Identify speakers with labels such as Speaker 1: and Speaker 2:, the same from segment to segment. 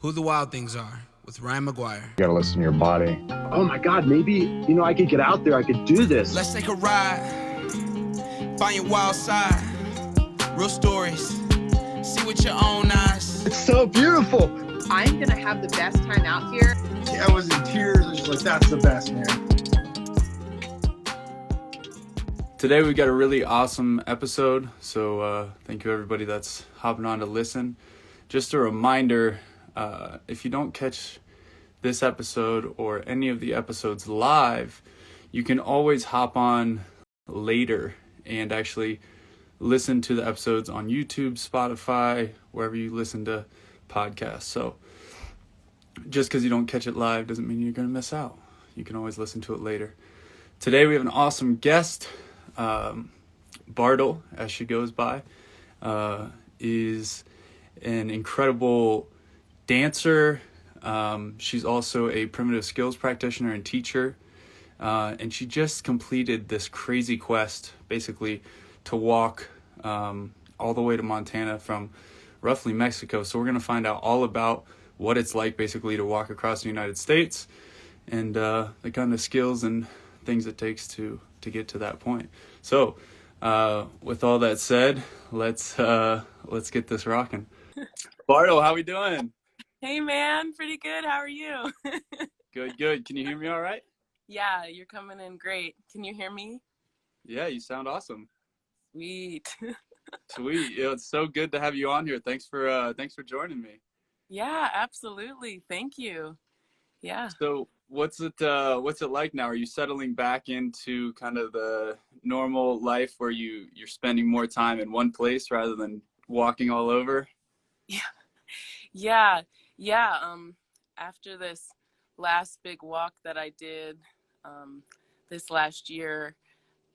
Speaker 1: Who the Wild Things Are with Ryan McGuire.
Speaker 2: You gotta listen to your body.
Speaker 3: Oh my God, maybe, I could get out there, I could do this.
Speaker 1: Let's take a ride, find your wild side, real stories, see with your own eyes.
Speaker 3: It's so beautiful.
Speaker 4: I'm gonna have the best time out here.
Speaker 5: I was in tears. I was like, that's the best, man.
Speaker 6: Today we got a really awesome episode, so thank you everybody that's hopping on to listen. Just a reminder, if you don't catch this episode or any of the episodes live, you can always hop on later and actually listen to the episodes on YouTube, Spotify, wherever you listen to podcasts. So just because you don't catch it live doesn't mean you're going to miss out. You can always listen to it later. Today we have an awesome guest. Bartle, as she goes by, is an incredible dancer. She's also a primitive skills practitioner and teacher. And she just completed this crazy quest, basically, to walk all the way to Montana from roughly Mexico. So we're going to find out all about what it's like, basically, to walk across the United States and the kind of skills and things it takes to get to that point. So with all that said, let's get this rocking. Bartle, how we doing?
Speaker 7: Hey man, pretty good. How are you?
Speaker 6: Good. Can you hear me all right?
Speaker 7: Yeah, you're coming in great. Can you hear me?
Speaker 6: Yeah, you sound awesome.
Speaker 7: Sweet.
Speaker 6: Sweet. It's so good to have you on here. Thanks for joining me.
Speaker 7: Yeah, absolutely. Thank you. Yeah.
Speaker 6: So what's it like now? Are you settling back into kind of the normal life where you're spending more time in one place rather than walking all over?
Speaker 7: Yeah. After this last big walk that I did this last year,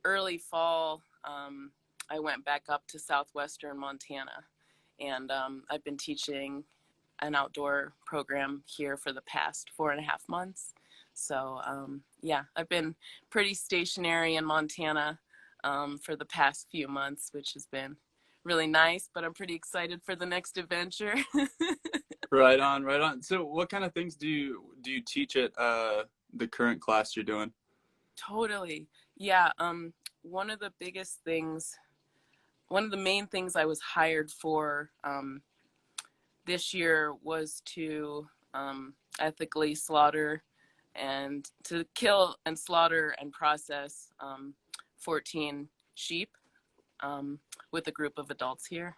Speaker 7: early fall, I went back up to southwestern Montana, and I've been teaching an outdoor program here for the past 4.5 months. So I've been pretty stationary in Montana for the past few months, which has been really nice, but I'm pretty excited for the next adventure.
Speaker 6: Right on. So what kind of things do you teach at the current class you're doing?
Speaker 7: Totally. Yeah. One of the main things I was hired for this year was to ethically slaughter and to kill and slaughter and process 14 sheep with a group of adults here.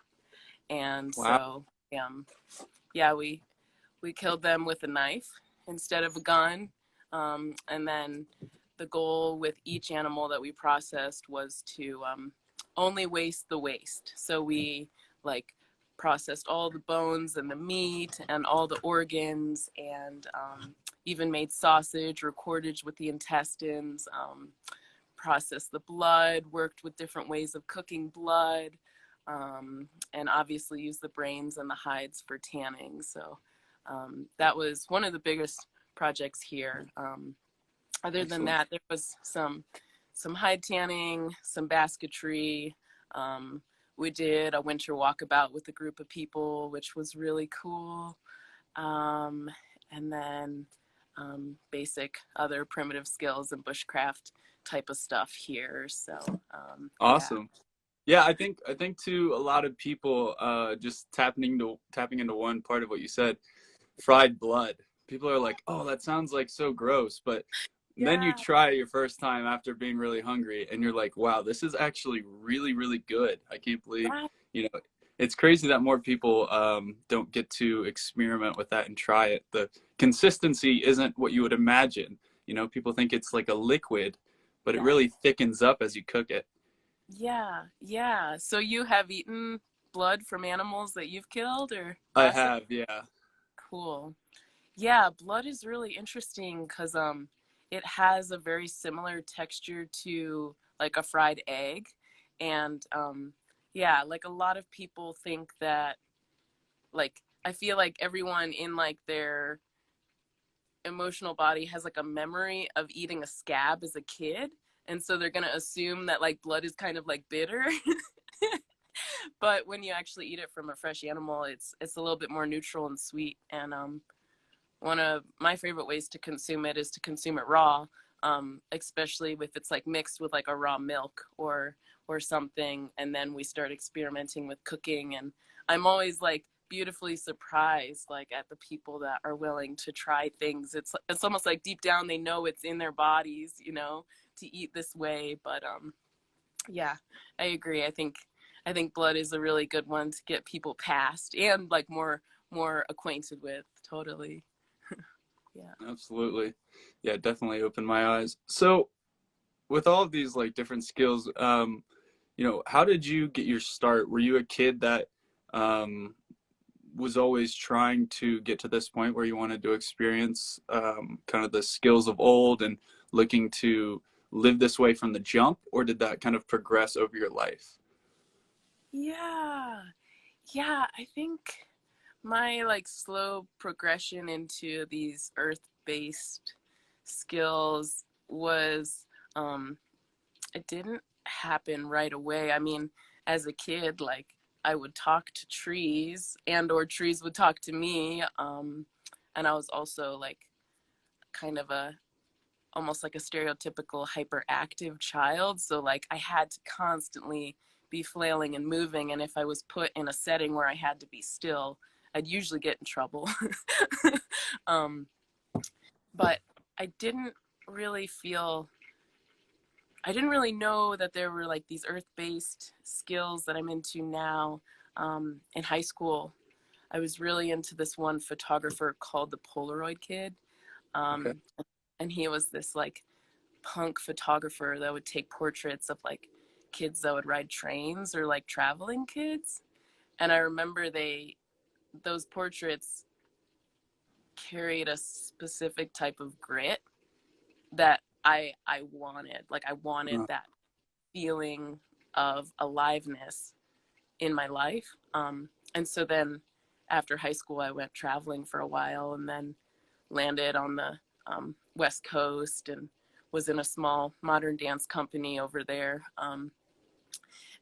Speaker 7: And wow. We killed them with a knife instead of a gun. And then the goal with each animal that we processed was to only waste the waste. So we processed all the bones and the meat and all the organs, and even made sausage or cordage with the intestines, processed the blood, worked with different ways of cooking blood, and obviously used the brains and the hides for tanning. So that was one of the biggest projects here. Other than that, there was some hide tanning, some basketry. We did a winter walkabout with a group of people, which was really cool. And then basic other primitive skills and bushcraft type of stuff here. So
Speaker 6: awesome. Yeah, I think too, a lot of people just tapping into one part of what you said, fried blood. People are like, oh, that sounds like so gross, but then you try it your first time after being really hungry, and you're like, wow, this is actually really, really good. I can't believe, it's crazy that more people don't get to experiment with that and try it. The consistency isn't what you would imagine. People think it's like a liquid, but it really thickens up as you cook it.
Speaker 7: Yeah. So you have eaten blood from animals that you've killed, or?
Speaker 6: I have, yeah.
Speaker 7: Cool. Yeah, blood is really interesting because it has a very similar texture to like a fried egg. And a lot of people think that, I feel like everyone in their emotional body has a memory of eating a scab as a kid. And so they're going to assume that blood is kind of bitter. But when you actually eat it from a fresh animal, it's a little bit more neutral and sweet. And one of my favorite ways to consume it is to consume it raw, especially if it's like mixed with like a raw milk or something. And then we start experimenting with cooking, and I'm always like beautifully surprised like at the people that are willing to try things. It's almost like deep down they know it's in their bodies, you know, to eat this way. But yeah, I agree. I think blood is a really good one to get people past and like more acquainted with. Totally. Yeah.
Speaker 6: Absolutely. Yeah, definitely opened my eyes. So with all of these like different skills, you know, how did you get your start? Were you a kid that was always trying to get to this point where you wanted to experience kind of the skills of old and looking to live this way from the jump, or did that kind of progress over your life?
Speaker 7: Yeah, I think my like slow progression into these earth-based skills was it didn't happen right away. I mean, as a kid, like I would talk to trees or trees would talk to me, and I was also like kind of almost like a stereotypical hyperactive child, so like I had to constantly be flailing and moving, and if I was put in a setting where I had to be still, I'd usually get in trouble. But I didn't really know that there were like these earth-based skills that I'm into now. In high school, I was really into this one photographer called the Polaroid Kid.
Speaker 6: Okay.
Speaker 7: And he was this like punk photographer that would take portraits of like kids that would ride trains or like traveling kids. And I remember those portraits carried a specific type of grit that I wanted. Like I wanted that feeling of aliveness in my life. And so then after high school, I went traveling for a while and then landed on the West Coast and was in a small modern dance company over there.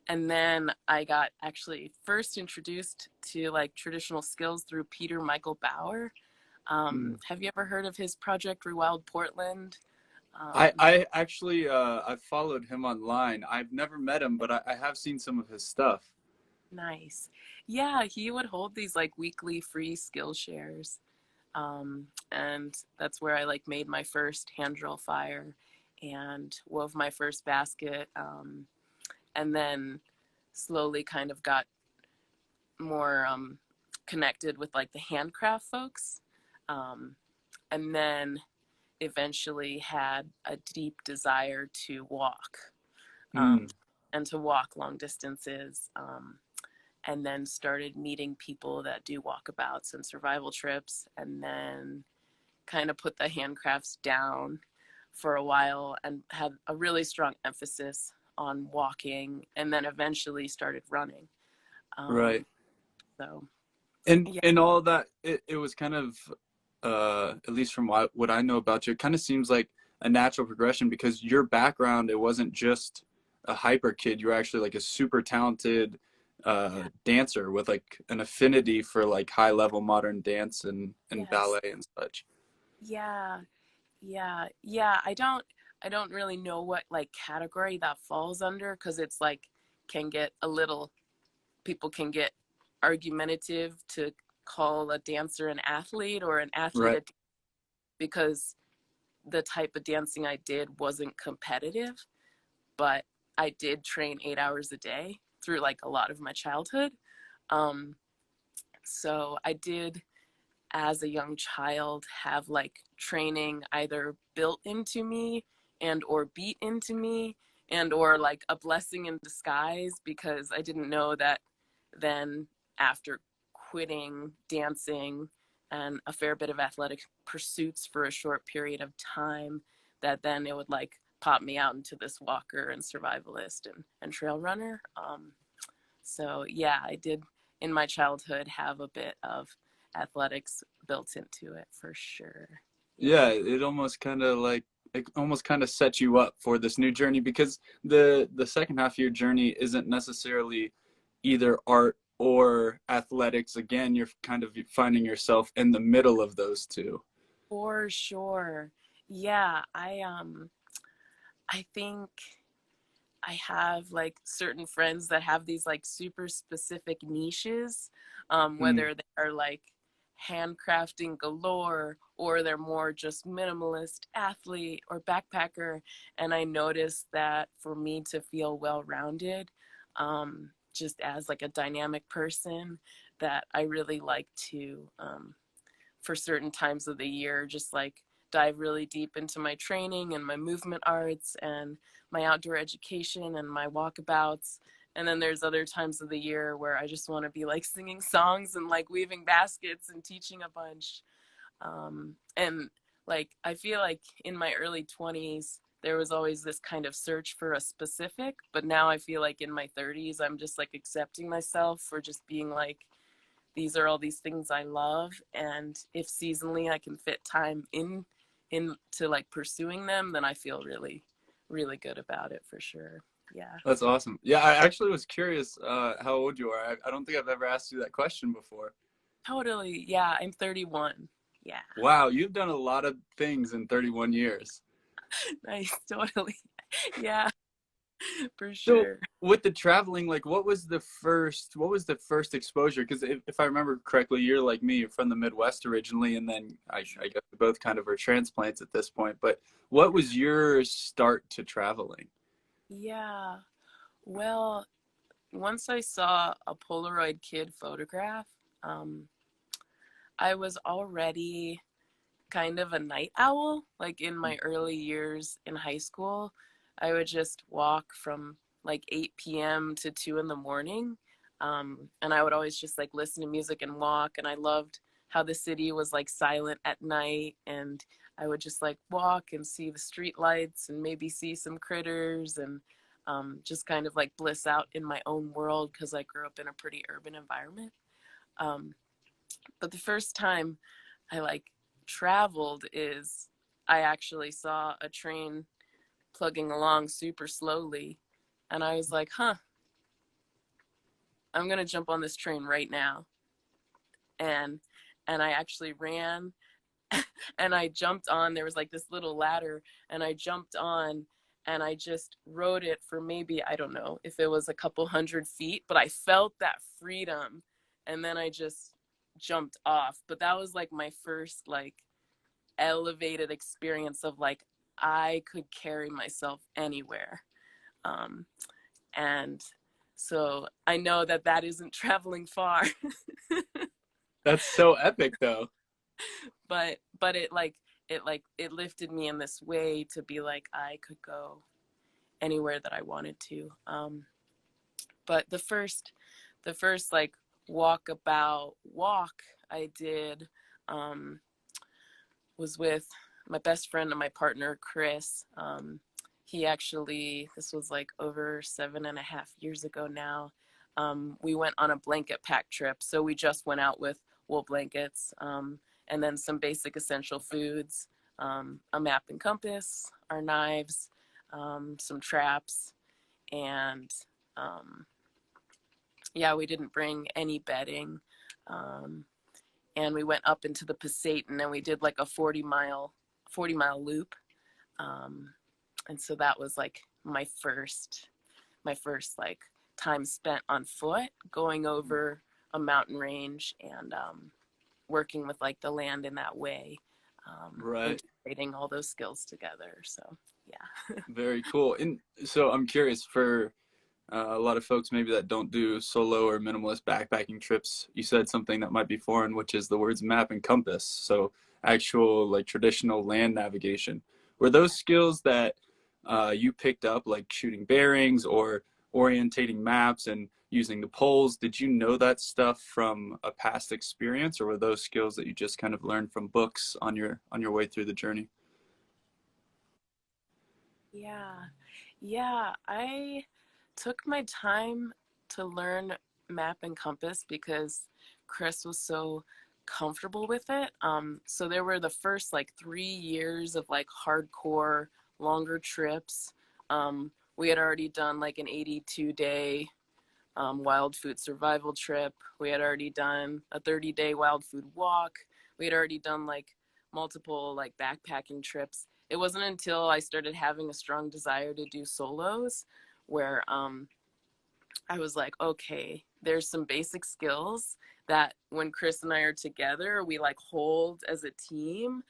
Speaker 7: And then I got actually first introduced to like traditional skills through Peter Michael Bauer. Have you ever heard of his project WYLD Portland?
Speaker 6: I actually I've followed him online. I've never met him, but I have seen some of his stuff.
Speaker 7: Nice. Yeah, he would hold these like weekly free skill shares. And that's where I like made my first hand drill fire and wove my first basket. And then slowly kind of got more connected with like the handcraft folks. And then eventually had a deep desire to walk and to walk long distances. And then started meeting people that do walkabouts and survival trips, and then kind of put the handcrafts down for a while and had a really strong emphasis on walking, and then eventually started running.
Speaker 6: Right.
Speaker 7: So.
Speaker 6: And
Speaker 7: Yeah.
Speaker 6: and all that, it was kind of, at least from what I know about you, it kind of seems like a natural progression because your background, it wasn't just a hyper kid. You were actually like a super talented dancer with like an affinity for like high level modern dance and
Speaker 7: Yes.
Speaker 6: ballet and such.
Speaker 7: Yeah. I don't really know what like category that falls under, because it's like people can get argumentative to call a dancer an athlete or an athlete
Speaker 6: Right.
Speaker 7: because the type of dancing I did wasn't competitive, but I did train 8 hours a day through like a lot of my childhood. So I did, as a young child, have like training either built into me and or beat into me and or like a blessing in disguise, because I didn't know that then after quitting dancing and a fair bit of athletic pursuits for a short period of time, that then it would like pop me out into this walker and survivalist and trail runner. So yeah, I did in my childhood have a bit of athletics built into it for sure.
Speaker 6: Yeah, it almost kind of sets you up for this new journey, because the second half of your journey isn't necessarily either art or athletics, again, you're kind of finding yourself in the middle of those two.
Speaker 7: For sure. Yeah, I think I have like certain friends that have these like super specific niches, whether they are like handcrafting galore or they're more just minimalist athlete or backpacker. And I noticed that for me to feel well-rounded, just as like a dynamic person, that I really like to, for certain times of the year, just like dive really deep into my training and my movement arts and my outdoor education and my walkabouts. And then there's other times of the year where I just want to be like singing songs and like weaving baskets and teaching a bunch. And like, I feel like in my early 20s, there was always this kind of search for a specific, but now I feel like in my 30s, I'm just like accepting myself for just being like, these are all these things I love. And if seasonally I can fit time into like pursuing them, then I feel really, really good about it for sure. Yeah.
Speaker 6: That's awesome. Yeah, I actually was curious how old you are. I don't think I've ever asked you that question before.
Speaker 7: Totally. Yeah, I'm 31. Yeah.
Speaker 6: Wow, you've done a lot of things in 31 years.
Speaker 7: Nice. Totally. Yeah, for
Speaker 6: So
Speaker 7: sure.
Speaker 6: with the traveling, like what was the first exposure? Because if I remember correctly, you're like me, you're from the Midwest originally, and then I guess we both kind of are transplants at this point. But what was your start to traveling?
Speaker 7: Yeah. Well, once I saw a Polaroid kid photograph, um, I was already kind of a night owl. Like in my early years in high school, I would just walk from like 8 p.m. to 2 in the morning. And I would always just like listen to music and walk. And I loved how the city was like silent at night. And I would just like walk and see the street lights and maybe see some critters and just kind of like bliss out in my own world because I grew up in a pretty urban environment. But the first time I like traveled is I actually saw a train plugging along super slowly, and I was like, huh, I'm gonna jump on this train right now. And I actually ran and I jumped on. There was like this little ladder, and I jumped on and I just rode it for maybe, I don't know if it was a couple 100 feet, but I felt that freedom, and then I just jumped off. But that was like my first like elevated experience of like I could carry myself anywhere. And so I know that that isn't traveling far.
Speaker 6: That's so epic, though.
Speaker 7: but it lifted me in this way to be like I could go anywhere that I wanted to. But the first like walk I did was with my best friend and my partner Chris. He actually, this was like over 7.5 years ago now. We went on a blanket pack trip, so we just went out with wool blankets, and then some basic essential foods, a map and compass, our knives, some traps, and yeah, we didn't bring any bedding. And we went up into the Pasayten and we did like a 40-mile loop. And so that was like my first like time spent on foot going over a mountain range and working with like the land in that way.
Speaker 6: Right.
Speaker 7: Integrating all those skills together. So yeah.
Speaker 6: Very cool. And so I'm curious, for a lot of folks maybe that don't do solo or minimalist backpacking trips, you said something that might be foreign, which is the words map and compass. So actual like traditional land navigation. Were those skills that you picked up, like shooting bearings or orientating maps and using the poles? Did you know that stuff from a past experience, or were those skills that you just kind of learned from books on your way through the journey?
Speaker 7: Yeah, I took my time to learn map and compass because Chris was so comfortable with it. So there were the first like 3 years of like hardcore longer trips. We had already done like an 82-day wild food survival trip. We had already done a 30-day wild food walk. We had already done like multiple like backpacking trips. It wasn't until I started having a strong desire to do solos where I was like, okay, there's some basic skills that when Chris and I are together, we like hold as a team.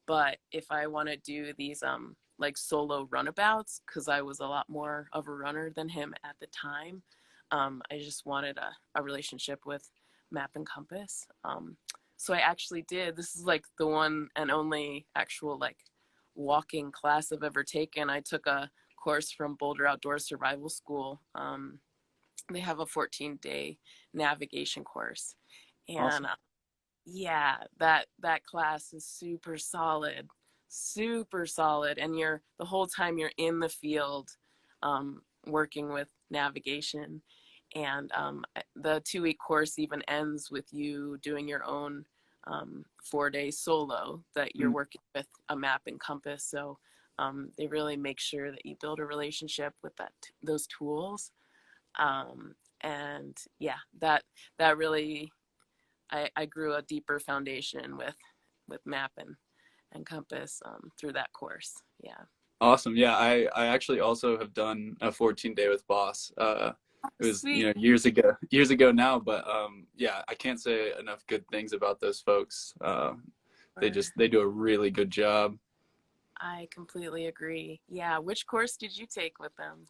Speaker 7: But if I want to do these like solo runabouts, because I was a lot more of a runner than him at the time, I just wanted a relationship with map and compass. So I actually did. This is like the one and only actual like walking class I've ever taken. I took a course from Boulder Outdoor Survival School. They have a 14-day navigation course, and
Speaker 6: Awesome.
Speaker 7: yeah, that class is super solid, and you're the whole time you're in the field working with navigation, and the 2-week course even ends with you doing your own 4-day solo that you're working with a map and compass. So they really make sure that you build a relationship with those tools. And yeah, that really, I grew a deeper foundation with map and compass through that course. Yeah.
Speaker 6: Awesome. Yeah, I actually also have done a 14-day with Boss. It was,
Speaker 7: Sweet.
Speaker 6: you know, years ago now, but yeah, I can't say enough good things about those folks. They do a really good job.
Speaker 7: I completely agree. Yeah. Which course did you take with them?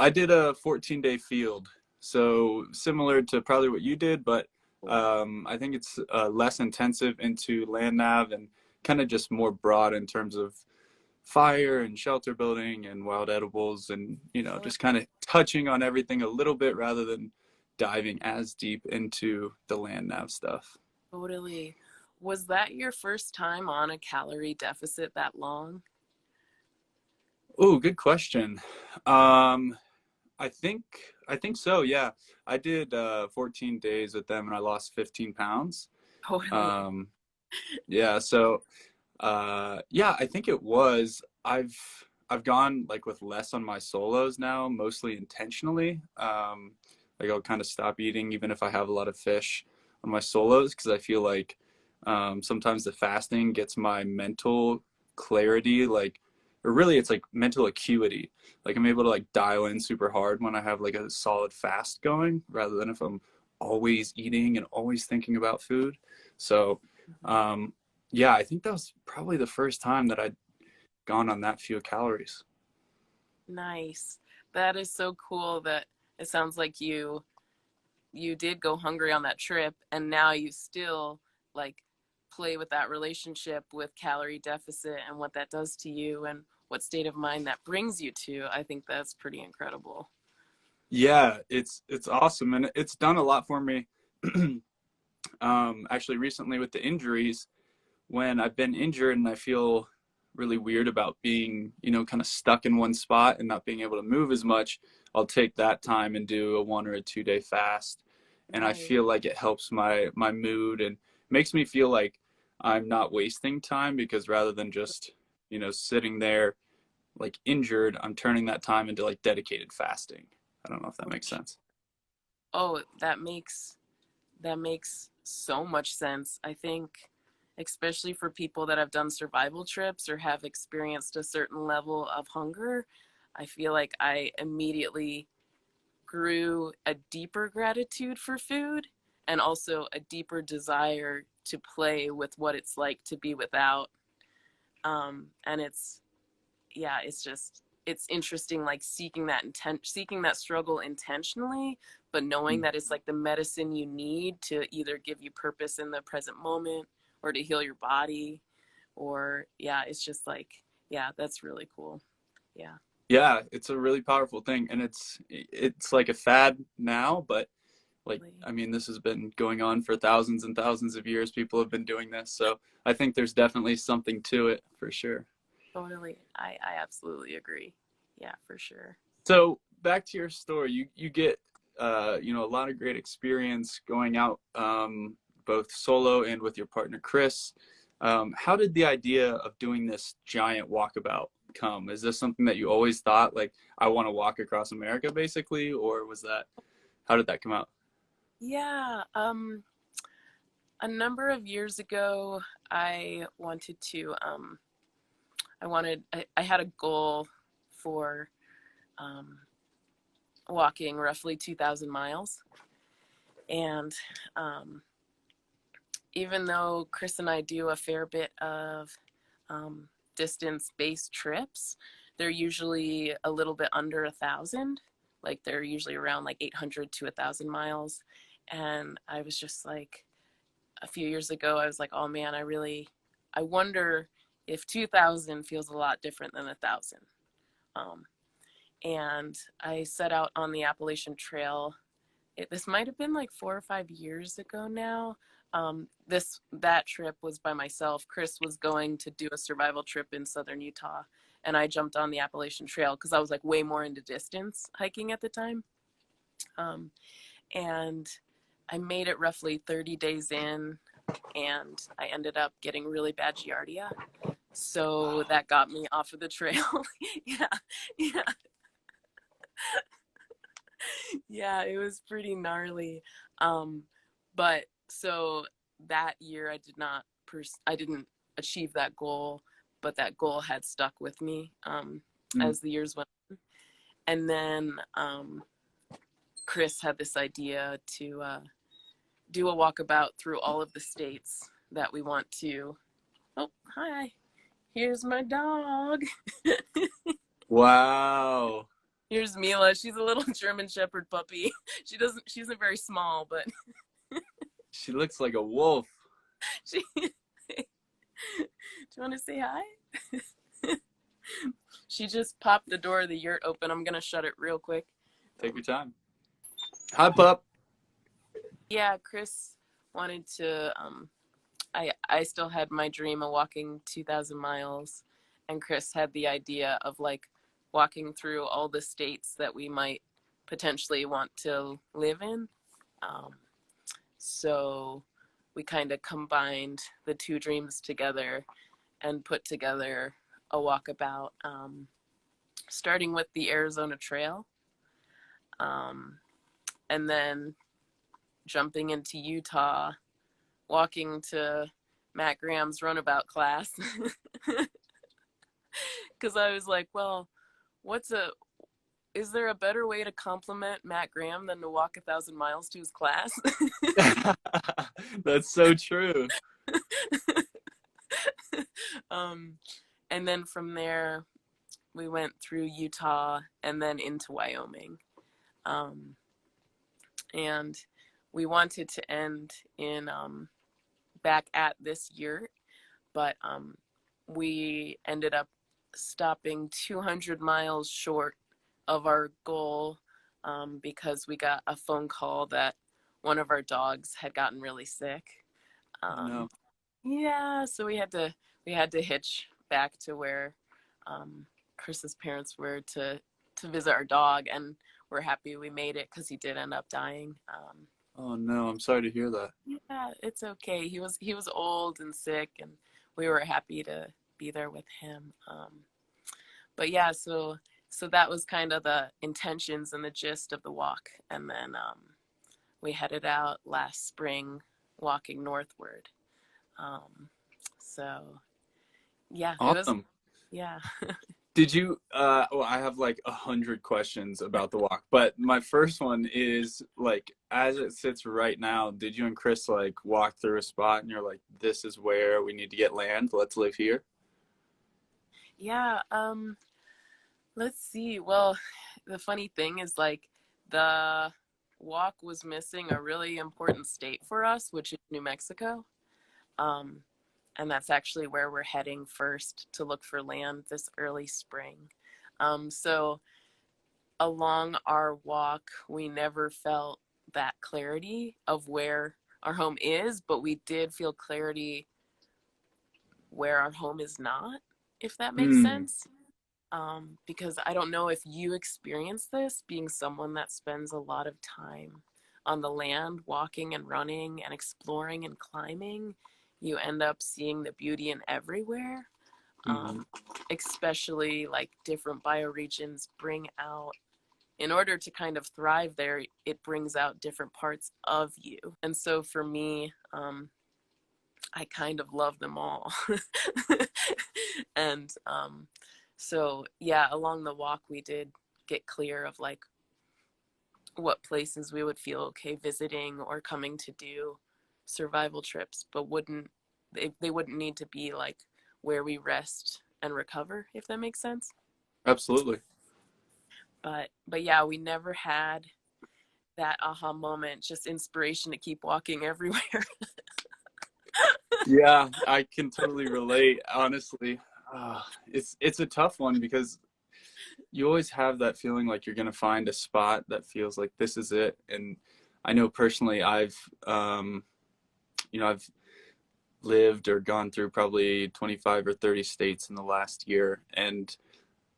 Speaker 6: I did a 14-day field, so similar to probably what you did, but I think it's less intensive into land nav and kind of just more broad in terms of fire and shelter building and wild edibles, and you know, just kind of touching on everything a little bit rather than diving as deep into the land nav stuff.
Speaker 7: Totally. Was that your first time on a calorie deficit that long?
Speaker 6: Oh, good question. I think so. Yeah, I did 14 days with them and I lost 15 pounds.
Speaker 7: Totally.
Speaker 6: Yeah, so yeah, I think it was. I've gone like with less on my solos now, mostly intentionally. Like I'll kind of stop eating even if I have a lot of fish on my solos, because I feel like sometimes the fasting gets my mental clarity, like, or really it's like mental acuity. Like I'm able to like dial in super hard when I have like a solid fast going, rather than if I'm always eating and always thinking about food. So yeah, I think that was probably the first time that I'd gone on that few calories.
Speaker 7: Nice. That is so cool that it sounds like you did go hungry on that trip, and now you still like play with that relationship with calorie deficit and what that does to you and what state of mind that brings you to. I think that's pretty incredible.
Speaker 6: Yeah, it's awesome, and it's done a lot for me. Actually recently with the injuries, when I've been injured and I feel really weird about being, you know, kind of stuck in one spot and not being able to move as much, I'll take that time and do a 1 or a 2-day fast. And I feel like it helps my mood and makes me feel like I'm not wasting time, because rather than just, you know, sitting there like injured, I'm turning that time into like dedicated fasting. I don't know if that makes sense.
Speaker 7: Oh, that makes so much sense. I think especially for people that have done survival trips or have experienced a certain level of hunger, I feel like I immediately grew a deeper gratitude for food and also a deeper desire to play with what it's like to be without. And it's interesting, like seeking that struggle intentionally, but knowing that it's like the medicine you need to either give you purpose in the present moment or to heal your body, or yeah, it's just like, yeah, that's really cool. Yeah.
Speaker 6: Yeah, it's a really powerful thing, and it's like a fad now, but like, I mean, this has been going on for thousands and thousands of years. People have been doing this, so I think there's definitely something to it for sure.
Speaker 7: Totally. I absolutely agree. Yeah, for sure.
Speaker 6: So back to your story, you get you know, a lot of great experience going out, both solo and with your partner Chris. How did the idea of doing this giant walkabout come? Is this something that you always thought, like, I want to walk across America basically, or was that, How did that come out?
Speaker 7: Yeah, a number of years ago, I wanted to, I had a goal for walking roughly 2,000 miles. And even though Chris and I do a fair bit of distance-based trips, they're usually a little bit under 1,000. Like they're usually around like 800 to 1,000 miles. And I was just like, a few years ago, I was like, oh man, I wonder if 2,000 feels a lot different than 1,000. And I set out on the Appalachian Trail. This might have been like 4 or 5 years ago now. That trip was by myself. Chris was going to do a survival trip in southern Utah, and I jumped on the Appalachian Trail because I was like way more into distance hiking at the time. And I made it roughly 30 days in, and I ended up getting really bad giardia. So that got me off of the trail. Yeah. Yeah, it was pretty gnarly. But so that year I didn't achieve that goal, but that goal had stuck with me as the years went on. And then Chris had this idea to do a walkabout through all of the states that we want to. Oh, hi. Here's my dog.
Speaker 6: Wow.
Speaker 7: Here's Mila. She's a little German Shepherd puppy. She isn't very small, but
Speaker 6: She looks like a wolf.
Speaker 7: do you want to say hi? She just popped the door of the yurt open. I'm going to shut it real quick.
Speaker 6: Take your time. Hi, pup.
Speaker 7: Yeah, Chris wanted to, I still had my dream of walking 2,000 miles, and Chris had the idea of like walking through all the states that we might potentially want to live in. So we kind of combined the two dreams together and put together a walkabout, starting with the Arizona Trail, and then jumping into Utah, walking to Matt Graham's runabout class. Because I was like, well, is there a better way to compliment Matt Graham than to walk 1,000 miles to his class?
Speaker 6: That's so true.
Speaker 7: And then from there, we went through Utah and then into Wyoming. And we wanted to end in back at this yurt, but we ended up stopping 200 miles short of our goal because we got a phone call that one of our dogs had gotten really sick.
Speaker 6: No.
Speaker 7: Yeah, so we had to hitch back to where Chris's parents were to visit our dog, and we're happy we made it because he did end up dying.
Speaker 6: Oh no, I'm sorry to hear that.
Speaker 7: Yeah, it's okay. He was old and sick, and we were happy to be there with him. But yeah, so that was kind of the intentions and the gist of the walk. And then we headed out last spring walking northward. So yeah,
Speaker 6: Awesome.
Speaker 7: Yeah.
Speaker 6: Did you, well, I have like 100 questions about the walk, but my first one is like, as it sits right now, did you and Chris like walk through a spot and you're like, this is where we need to get land, let's live here?
Speaker 7: Yeah, let's see. Well, the funny thing is like the walk was missing a really important state for us, which is New Mexico. And that's actually where we're heading first to look for land this early spring. So along our walk, we never felt that clarity of where our home is, but we did feel clarity where our home is not, if that makes sense. Because I don't know if you experience this, being someone that spends a lot of time on the land, walking and running and exploring and climbing. You end up seeing the beauty in everywhere, especially like different bioregions bring out in order to kind of thrive there, it brings out different parts of you. And so for me, I kind of love them all. And so yeah, along the walk we did get clear of like what places we would feel okay visiting or coming to do survival trips, but they wouldn't need to be like where we rest and recover, if that makes sense.
Speaker 6: Absolutely.
Speaker 7: But yeah, we never had that aha moment, just inspiration to keep walking everywhere.
Speaker 6: Yeah, I can totally relate, honestly. It's a tough one because you always have that feeling like you're going to find a spot that feels like this is it. And I know personally I've lived or gone through probably 25 or 30 states in the last year, and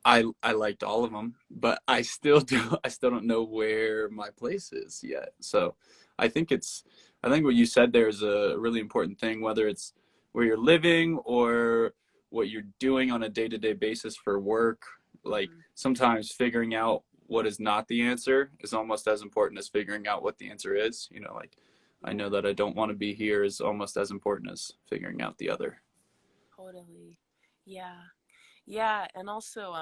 Speaker 6: I liked all of them, but I still don't know where my place is yet. So I think what you said there is a really important thing, whether it's where you're living or what you're doing on a day-to-day basis for work. Like sometimes figuring out what is not the answer is almost as important as figuring out what the answer is. Like I know that I don't want to be here is almost as important as figuring out the other.
Speaker 7: Totally. Yeah. And also,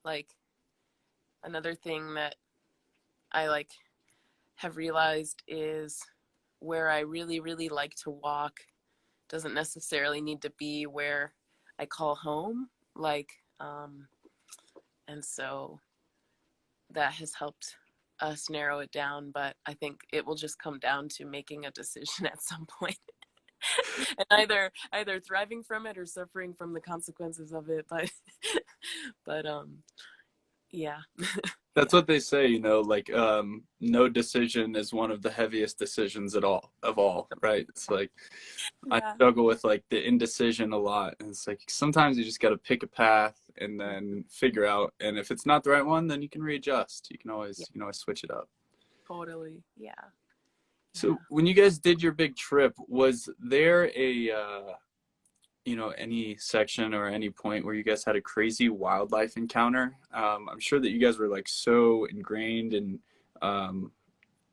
Speaker 7: like another thing that I like have realized is where I really, really like to walk doesn't necessarily need to be where I call home. Like, and so that has helped us narrow it down, but I think it will just come down to making a decision at some point. And either thriving from it or suffering from the consequences of it. But yeah.
Speaker 6: That's what they say, like no decision is one of the heaviest decisions of all, right? It's like I struggle with like the indecision a lot, and it's like sometimes you just got to pick a path and then figure out, and if it's not the right one, then you can readjust. You can always switch it up.
Speaker 7: Totally. Yeah.
Speaker 6: So when you guys did your big trip, was there a any section or any point where you guys had a crazy wildlife encounter? I'm sure that you guys were like so ingrained and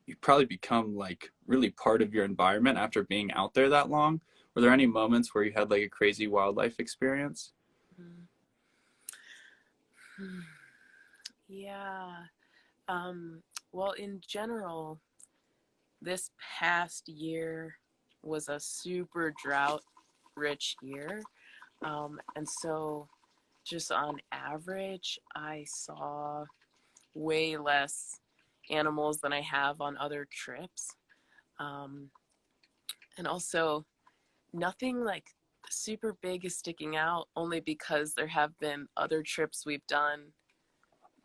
Speaker 6: you probably become like really part of your environment after being out there that long. Were there any moments where you had like a crazy wildlife experience?
Speaker 7: Yeah. Well, in general, this past year was a super drought rich year. And so just on average, I saw way less animals than I have on other trips. And also nothing like super big is sticking out, only because there have been other trips we've done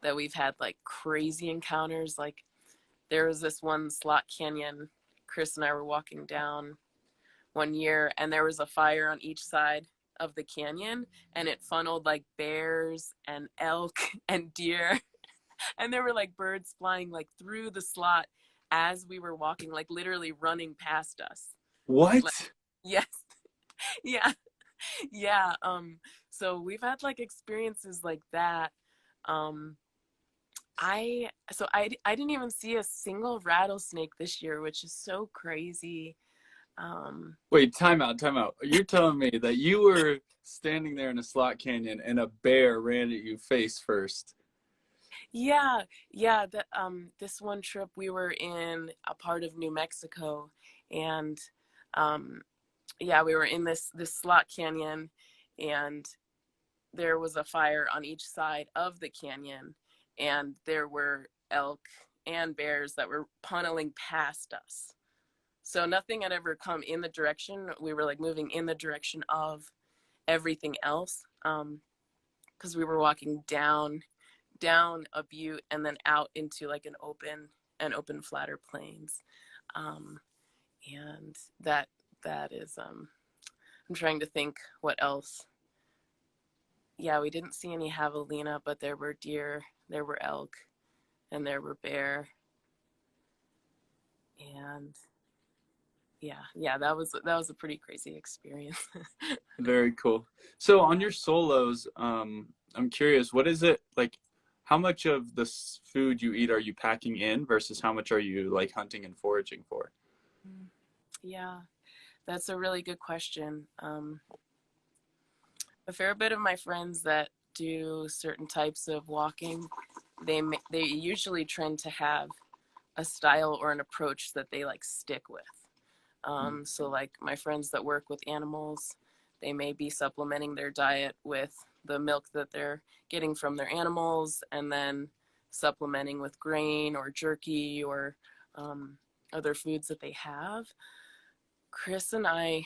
Speaker 7: that we've had like crazy encounters. Like there was this one slot canyon Chris and I were walking down one year, and there was a fire on each side of the canyon, and it funneled like bears and elk and deer. And there were like birds flying like through the slot as we were walking, like literally running past us.
Speaker 6: What?
Speaker 7: Like, yes. Yeah. So we've had like experiences like that. I didn't even see a single rattlesnake this year, which is so crazy.
Speaker 6: Wait, time out. You're telling me that you were standing there in a slot canyon and a bear ran at you face first?
Speaker 7: Yeah. This one trip we were in a part of New Mexico, and we were in this slot canyon, and there was a fire on each side of the canyon, and there were elk and bears that were tunneling past us. So nothing had ever come in the direction. We were like moving in the direction of everything else, because we were walking down a butte and then out into like an open flatter plains. And that is, I'm trying to think what else. Yeah, we didn't see any javelina, but there were deer, there were elk, and there were bear. And yeah, that was a pretty crazy experience.
Speaker 6: Very cool. So on your solos, I'm curious, what is it like? how much of this food you eat are you packing in versus how much are you like hunting and foraging for?
Speaker 7: Yeah, that's a really good question. A fair bit of my friends that do certain types of walking, they usually trend to have a style or an approach that they like stick with. So like my friends that work with animals, they may be supplementing their diet with the milk that they're getting from their animals, and then supplementing with grain or jerky or other foods that they have. Chris and I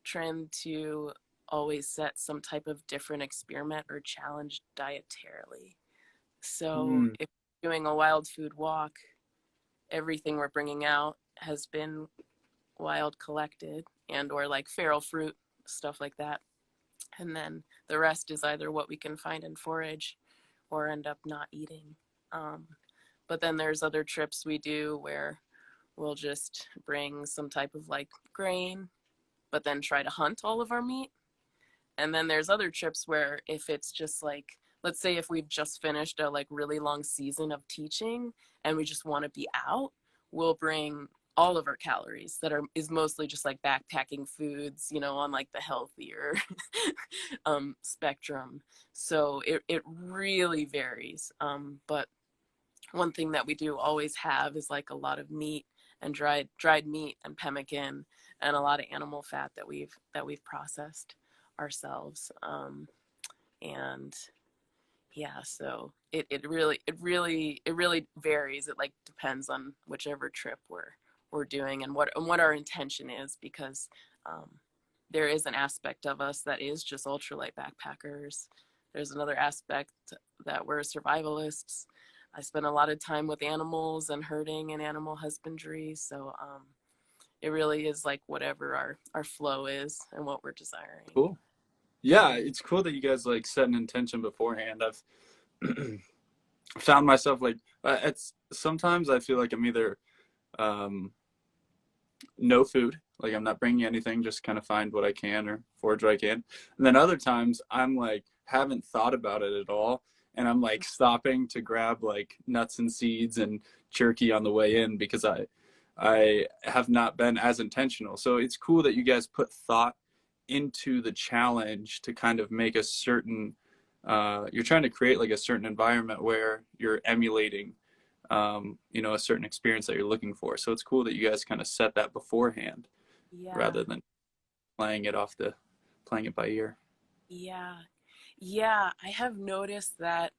Speaker 7: trend to always set some type of different experiment or challenge dietarily. So if you're doing a wild food walk, everything we're bringing out has been wild collected and or like feral fruit, stuff like that. And then the rest is either what we can find and forage or end up not eating. But then there's other trips we do where we'll just bring some type of like grain, but then try to hunt all of our meat. And then there's other trips where if it's just like, let's say if we've just finished a like really long season of teaching and we just want to be out, we'll bring all of our calories is mostly just like backpacking foods, you know, on like the healthier spectrum. So it really varies. But one thing that we do always have is like a lot of meat and dried meat and pemmican and a lot of animal fat that we've processed ourselves. And yeah, so it really varies. It like depends on whichever trip we're doing and what our intention is, because there is an aspect of us that is just ultralight backpackers. There's another aspect that we're survivalists. I spend a lot of time with animals and herding and animal husbandry. So it really is like whatever our flow is and what we're desiring.
Speaker 6: Cool. Yeah, it's cool that you guys like set an intention beforehand. I've found myself like it's sometimes I feel like I'm either no food, like I'm not bringing anything, just kind of find what I can or forage what I can. And then other times I'm like haven't thought about it at all, and I'm like stopping to grab like nuts and seeds and jerky on the way in because I have not been as intentional. So it's cool that you guys put thought into the challenge to kind of make a certain you're trying to create like a certain environment where you're emulating you know, a certain experience that you're looking for. So it's cool that you guys kind of set that beforehand, rather than playing it by ear.
Speaker 7: Yeah, I have noticed that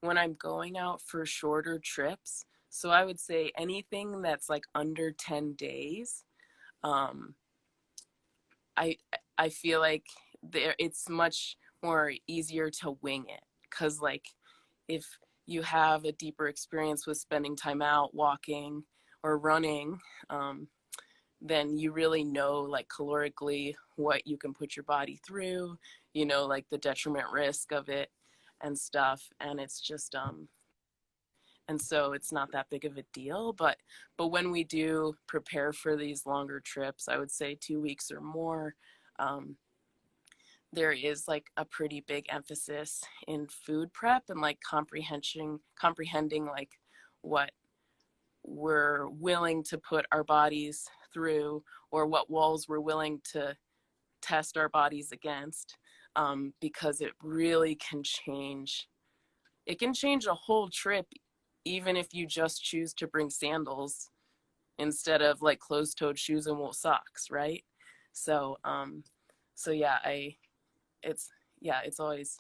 Speaker 7: when I'm going out for shorter trips, so I would say anything that's like under 10 days, I feel like it's much more easier to wing it, because like if you have a deeper experience with spending time out walking or running, then you really know like calorically what you can put your body through, you know, like the detriment risk of it and stuff. And it's just and so it's not that big of a deal. But when we do prepare for these longer trips, I would say 2 weeks or more, there is like a pretty big emphasis in food prep and like comprehending like what we're willing to put our bodies through, or what walls we're willing to test our bodies against, because it really can change. It can change a whole trip, even if you just choose to bring sandals instead of like closed-toed shoes and wool socks, right? So yeah, it's always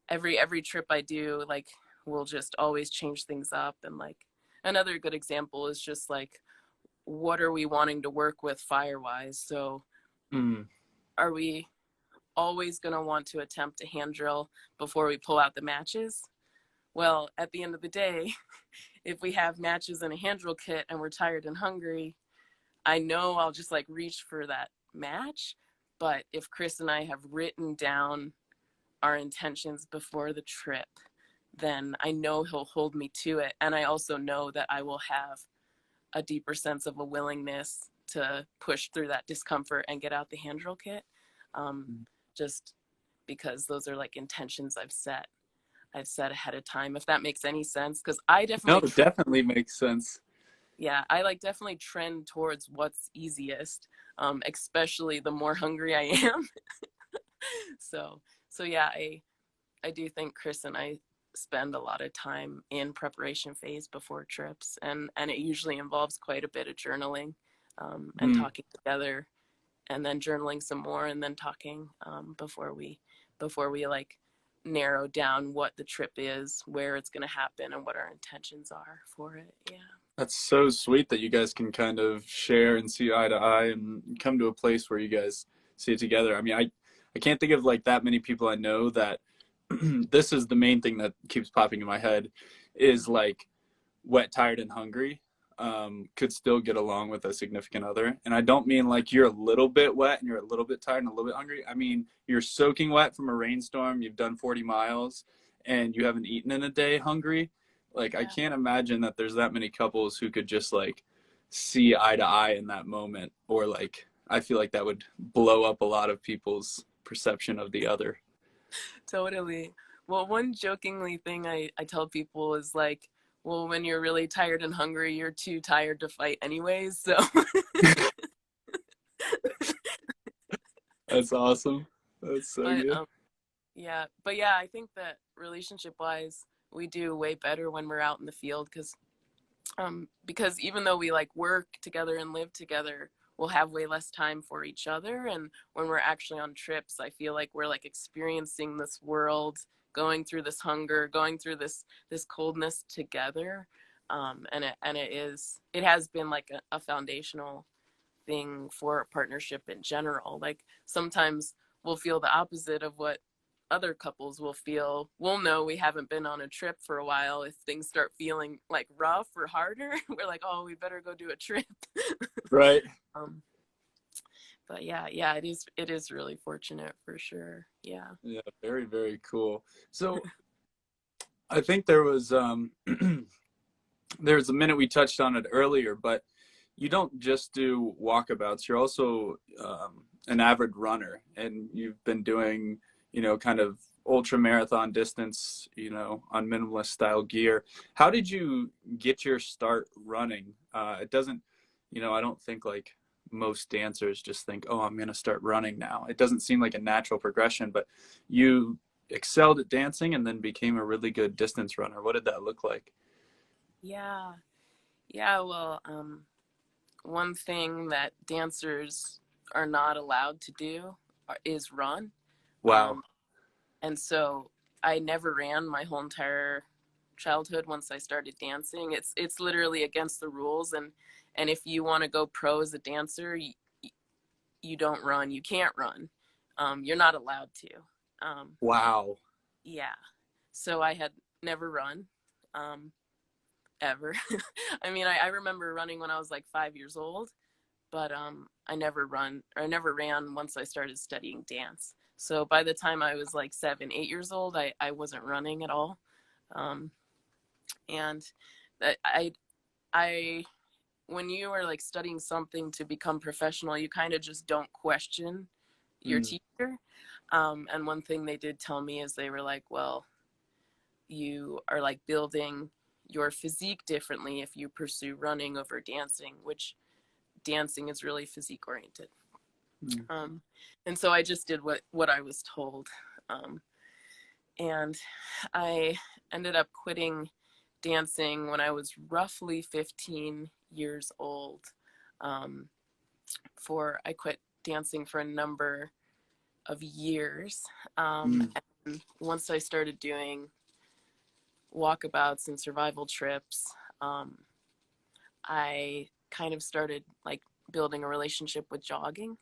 Speaker 7: every trip I do, like we'll just always change things up. And like another good example is just like, what are we wanting to work with fire-wise? So are we always going to want to attempt a hand drill before we pull out the matches? Well, at the end of the day, if we have matches and a hand drill kit and we're tired and hungry, I know I'll just like reach for that match. But if Chris and I have written down our intentions before the trip, then I know he'll hold me to it. And I also know that I will have a deeper sense of a willingness to push through that discomfort and get out the hand drill kit, just because those are like intentions I've set. I've set ahead of time, if that makes any sense. Because I
Speaker 6: No,
Speaker 7: definitely
Speaker 6: it definitely makes sense.
Speaker 7: yeah, I like definitely trend towards what's easiest, especially the more hungry I am. So yeah, I do think Chris and I spend a lot of time in preparation phase before trips, and it usually involves quite a bit of journaling, and
Speaker 6: Mm.
Speaker 7: talking together, and then journaling some more, and then talking, before we like narrow down what the trip is, where it's going to happen, and what our intentions are for it. Yeah.
Speaker 6: That's so sweet that you guys can kind of share and see eye to eye and come to a place where you guys see it together. I mean, I can't think of like that many people I know that this is the main thing that keeps popping in my head is like wet, tired, and hungry could still get along with a significant other. And I don't mean like you're a little bit wet and you're a little bit tired and a little bit hungry. I mean, you're soaking wet from a rainstorm, you've done 40 miles, and you haven't eaten in a day hungry. Like, I can't imagine that there's that many couples who could just like see eye to eye in that moment. Or like, I feel like that would blow up a lot of people's perception of the other.
Speaker 7: Totally. Well, one jokingly thing I tell people is like, well, when you're really tired and hungry, you're too tired to fight anyways. So
Speaker 6: That's awesome. That's so
Speaker 7: but
Speaker 6: good.
Speaker 7: yeah, I think that relationship wise, we do way better when we're out in the field, because even though we like work together and live together, we'll have way less time for each other. And when we're actually on trips, I feel like we're like experiencing this world, going through this hunger, going through this coldness together. It has been like a foundational thing for a partnership in general. Like sometimes we'll feel the opposite of what other couples will feel. We'll know we haven't been on a trip for a while if things start feeling like rough or harder. We're like, oh, we better go do a trip.
Speaker 6: Right.
Speaker 7: But yeah, it is really fortunate for sure. Yeah.
Speaker 6: Yeah, very, very cool. So I think there was there's a minute we touched on it earlier, but you don't just do walkabouts. You're also an avid runner, and you've been doing, kind of ultra marathon distance, on minimalist style gear. How did you get your start running? It doesn't, I don't think like most dancers just think, oh, I'm going to start running now. It doesn't seem like a natural progression, but you excelled at dancing and then became a really good distance runner. What did that look like?
Speaker 7: Yeah. Yeah. Well, one thing that dancers are not allowed to do is run.
Speaker 6: Wow.
Speaker 7: And so I never ran my whole entire childhood once I started dancing. It's literally against the rules. And if you want to go pro as a dancer, you don't run. You can't run. You're not allowed to.
Speaker 6: Wow.
Speaker 7: Yeah. So I had never run, ever. I mean, I remember running when I was like 5 years old, but I never ran once I started studying dance. So by the time I was like 7, 8 years old, I wasn't running at all. And I when you are like studying something to become professional, you kind of just don't question your teacher. And one thing they did tell me is they were like, well, you are like building your physique differently if you pursue running over dancing, which dancing is really physique oriented. And so I just did what I was told. And I ended up quitting dancing when I was roughly 15 years old. I quit dancing for a number of years. And once I started doing walkabouts and survival trips, I kind of started like building a relationship with jogging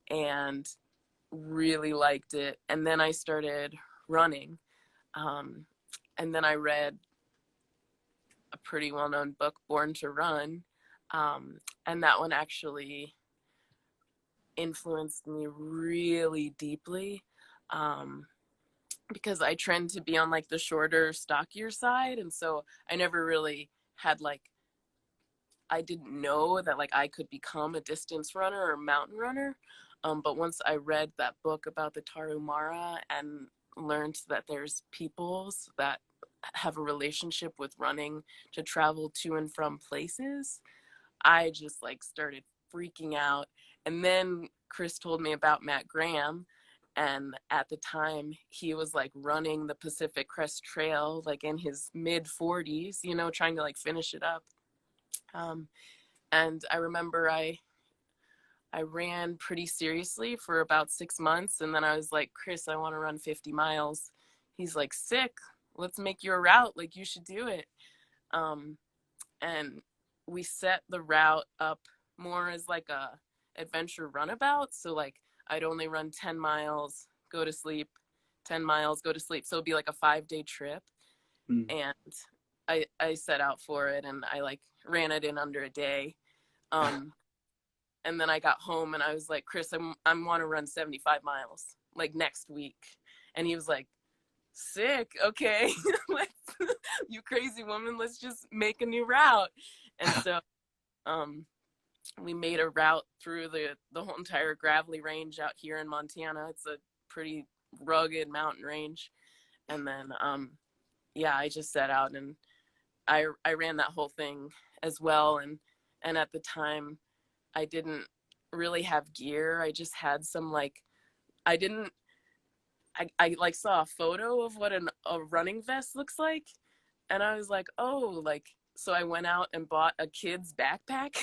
Speaker 7: and really liked it. And then I started running. And then I read a pretty well-known book, Born to Run. And that one actually influenced me really deeply, because I trend to be on like the shorter, stockier side. And so I never really had I didn't know that like I could become a distance runner or mountain runner. But once I read that book about the Tarahumara and learned that there's peoples that have a relationship with running to travel to and from places, I just like started freaking out. And then Chris told me about Matt Graham, and at the time he was like running the Pacific Crest Trail like in his mid 40s, you know, trying to like finish it up. And I remember I ran pretty seriously for about 6 months, and then I was like, Chris, I want to run 50 miles. He's like, sick, let's make you a route, like you should do it. And we set the route up more as like a adventure runabout. So like I'd only run 10 miles, go to sleep, 10 miles, go to sleep. So it'd be like a 5-day trip. And I set out for it, and I like ran it in under a day. And then I got home and I was like, Chris, I want to run 75 miles like next week. And he was like, sick, okay. Like, you crazy woman, let's just make a new route. And so we made a route through the whole entire gravelly range out here in Montana. It's a pretty rugged mountain range. And then yeah, I just set out and I ran that whole thing as well. And at the time I didn't really have gear. I just had some like, I like saw a photo of what a running vest looks like. And I was like, oh, like, so I went out and bought a kid's backpack.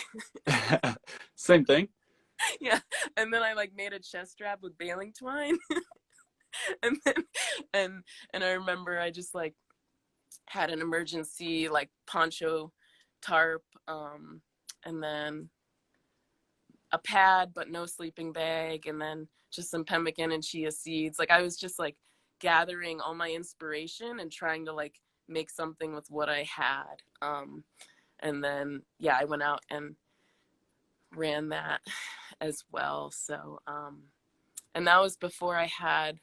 Speaker 6: Same thing.
Speaker 7: Yeah. And then I like made a chest strap with baling twine. And then, and I remember I just like had an emergency like poncho tarp, and then a pad, but no sleeping bag, and then just some pemmican and chia seeds. Like I was just like gathering all my inspiration and trying to like make something with what I had. And then, yeah, I went out and ran that as well. So, and that was before I had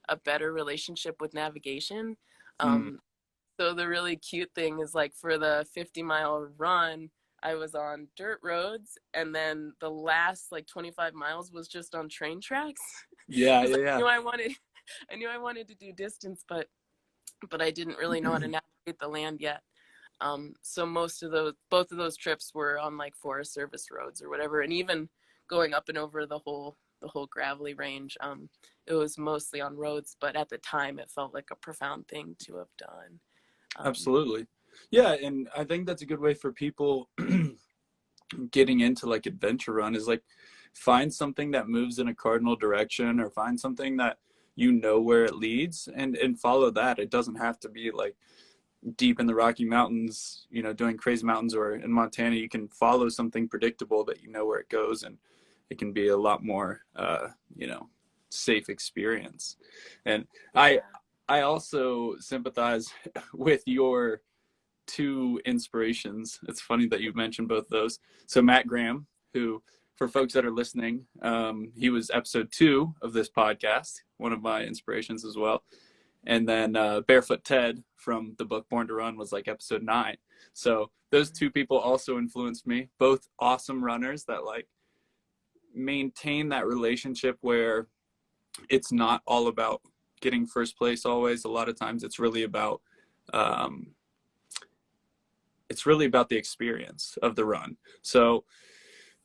Speaker 7: a better relationship with navigation. So the really cute thing is like for the 50-mile run, I was on dirt roads, and then the last like 25 miles was just on train tracks.
Speaker 6: Yeah.
Speaker 7: I knew I wanted to do distance, but I didn't really know how to navigate the land yet. So both of those trips were on like Forest Service roads or whatever, and even going up and over the whole gravelly range, it was mostly on roads. But at the time, it felt like a profound thing to have done.
Speaker 6: Absolutely. Yeah, and I think that's a good way for people getting into like adventure run is like find something that moves in a cardinal direction, or find something that you know where it leads, and follow that. It doesn't have to be like deep in the Rocky Mountains, you know, doing crazy mountains, or in Montana, you can follow something predictable that you know where it goes, and it can be a lot more, you know, safe experience. And I also sympathize with your two inspirations. It's funny that you mentioned both those. So Matt Graham, who, for folks that are listening, he was episode 2 of this podcast, one of my inspirations as well. And then Barefoot Ted from the book Born to Run was like episode 9. So those two people also influenced me, both awesome runners that like maintain that relationship where it's not all about getting first place always. A lot of times it's really about the experience of the run. So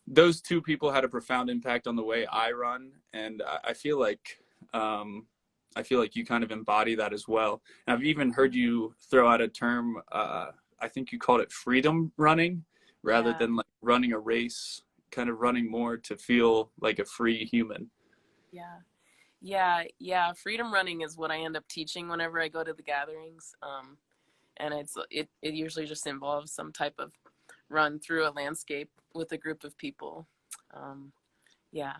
Speaker 6: those two people had a profound impact on the way I run, and I feel like you kind of embody that as well. And I've even heard you throw out a term, I think you called it freedom running, rather than like running a race, kind of running more to feel like a free human. Yeah. Freedom running is what I end up teaching whenever I go to the gatherings. And it usually just involves some type of run through a landscape with a group of people. Yeah,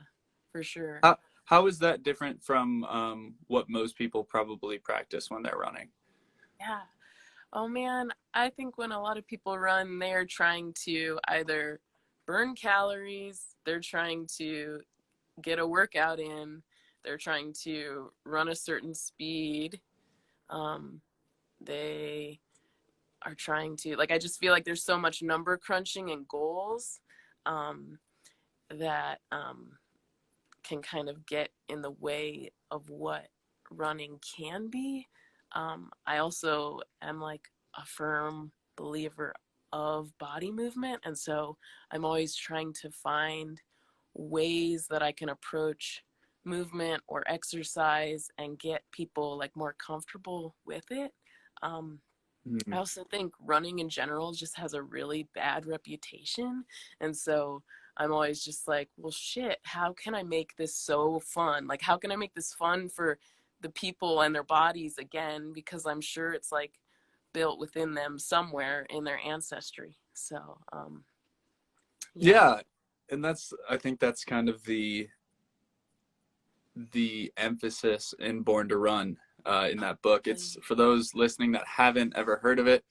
Speaker 6: for sure. How is that different from what most people probably practice when they're running? Yeah. Oh man, I think when a lot of people run, they're trying to either burn calories, they're trying to get a workout in, they're trying to run a certain speed. They are trying to, like, I just feel like there's so much number crunching and goals that can kind of get in the way of what
Speaker 7: running can be. I also am like a firm believer of body movement. And so I'm always trying to find ways that I can approach movement or exercise and get people like more comfortable with it. I also think running in general just has a really bad reputation. And so I'm always just like, well, shit, how can I make this so fun? Like, how can I make this fun for the people and their bodies again? Because I'm sure it's like built within them somewhere in their ancestry. So, yeah.
Speaker 6: Yeah. And I think that's kind of the emphasis in Born to Run in that book. It's for those listening that haven't ever heard of it.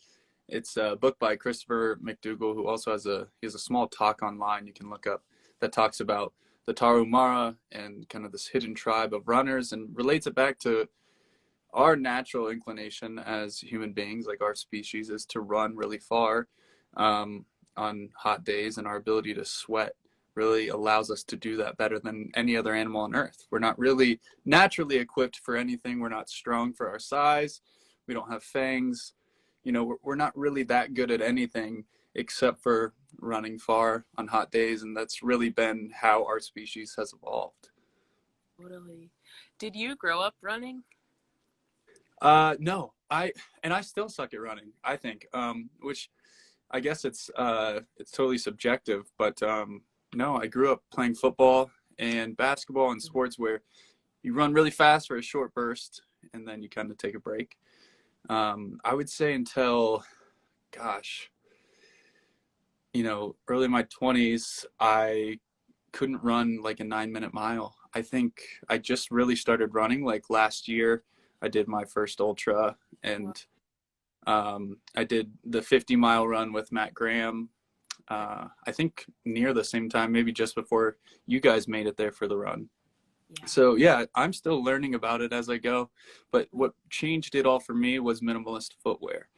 Speaker 6: It's a book by Christopher McDougall, who also has a small talk online you can look up that talks about the Tarahumara and kind of this hidden tribe of runners, and relates it back to our natural inclination as human beings, like our species, is to run really far on hot days, and our ability to sweat really allows us to do that better than any other animal on earth. We're not really naturally equipped for anything. We're not strong for our size. We don't have fangs. You know, we're not really that good at anything except for running far on hot days. And that's really been how our species has evolved.
Speaker 7: Totally. Did you grow up running?
Speaker 6: No, I still suck at running, I think, which I guess it's totally subjective, but no, I grew up playing football and basketball and sports where you run really fast for a short burst and then you kind of take a break. I would say until, gosh, early in my 20s, I couldn't run like a 9-minute mile. I think I just really started running like last year. I did my first ultra, and I did the 50-mile run with Matt Graham. I think near the same time, maybe just before you guys made it there for the run.
Speaker 7: Yeah.
Speaker 6: So yeah, I'm still learning about it as I go. But what changed it all for me was Minimalist Footwear.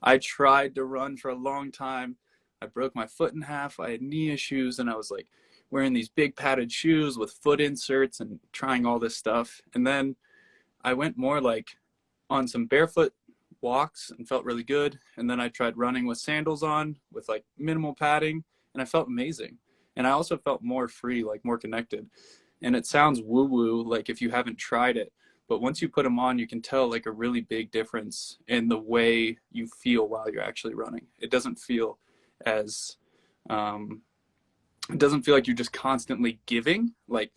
Speaker 6: I tried to run for a long time. I broke my foot in half. I had knee issues, and I was like wearing these big padded shoes with foot inserts and trying all this stuff. And then I went more like on some barefoot walks and felt really good. And then I tried running with sandals on with like minimal padding, and I felt amazing. And I also felt more free, like more connected. And it sounds woo woo, like if you haven't tried it, but once you put them on, you can tell like a really big difference in the way you feel while you're actually running. It doesn't feel as, it doesn't feel like you're just constantly giving, like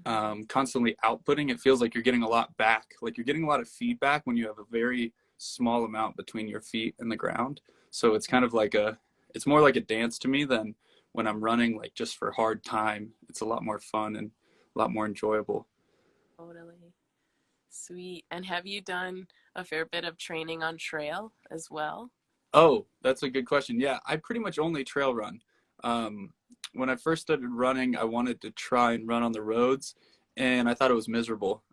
Speaker 6: constantly outputting. It feels like you're getting a lot back. Like you're getting a lot of feedback when you have a very small amount between your feet and the ground. So it's kind of like it's more like a dance to me than when I'm running like just for hard time. It's a lot more fun and a lot more enjoyable.
Speaker 7: Totally. Sweet. And have you done a fair bit of training on trail as well?
Speaker 6: Oh, that's a good question. Yeah, I pretty much only trail run. When I first started running, I wanted to try and run on the roads, and I thought it was miserable.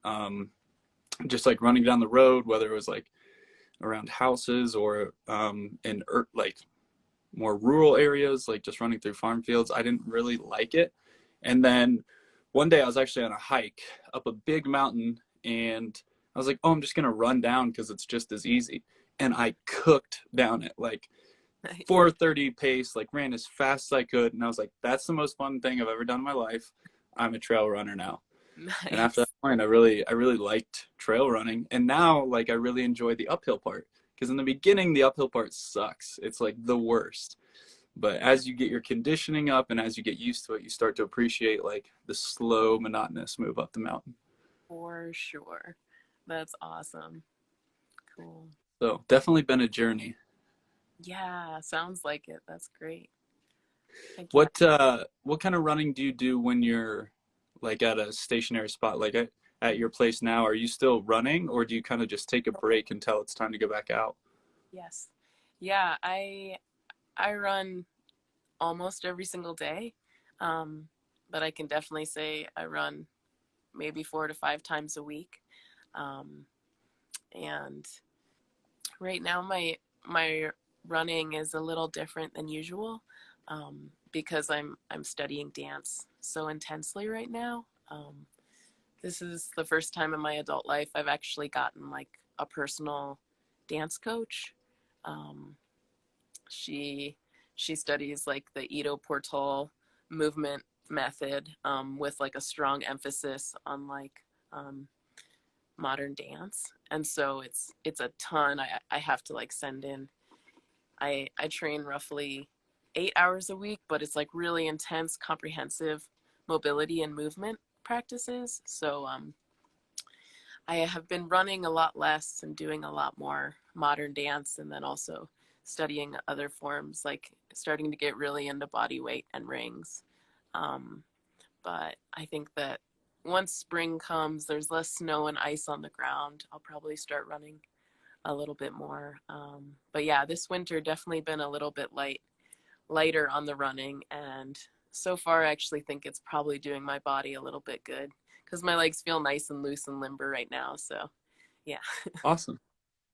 Speaker 6: Just like running down the road, whether it was like around houses or in like more rural areas, like just running through farm fields, I didn't really like it. And then one day I was actually on a hike up a big mountain, and I was like, oh, I'm just going to run down because it's just as easy. And I cooked down it like 4:30 pace, like ran as fast as I could. And I was like, that's the most fun thing I've ever done in my life. I'm a trail runner now.
Speaker 7: Nice.
Speaker 6: And after that point, I really liked trail running. And now like I really enjoy the uphill part, because in the beginning, the uphill part sucks. It's like the worst. But as you get your conditioning up and as you get used to it, you start to appreciate like the slow, monotonous move up the mountain.
Speaker 7: For sure. That's awesome. Cool.
Speaker 6: So definitely been a journey.
Speaker 7: Yeah, sounds like it. That's great.
Speaker 6: What kind of running do you do when you're like at a stationary spot, like at your place now? Are you still running, or do you kind of just take a break until it's time to go back out?
Speaker 7: Yes. Yeah, I run almost every single day. But I can definitely say I run maybe 4 to 5 times a week. And right now my running is a little different than usual, because I'm studying dance so intensely right now. this is the first time in my adult life I've actually gotten like a personal dance coach. She studies like the Ito Portal movement method, with like a strong emphasis on like modern dance, and so it's a ton. I have to like send in. I train roughly 8 hours a week, but it's like really intense, comprehensive mobility and movement practices. So I have been running a lot less and doing a lot more modern dance, and then also studying other forms, like starting to get really into body weight and rings. But I think that once spring comes, there's less snow and ice on the ground, I'll probably start running a little bit more. But yeah, this winter definitely been a little bit lighter on the running, and so far I actually think it's probably doing my body a little bit good because my legs feel nice and loose and limber right now. So yeah.
Speaker 6: Awesome.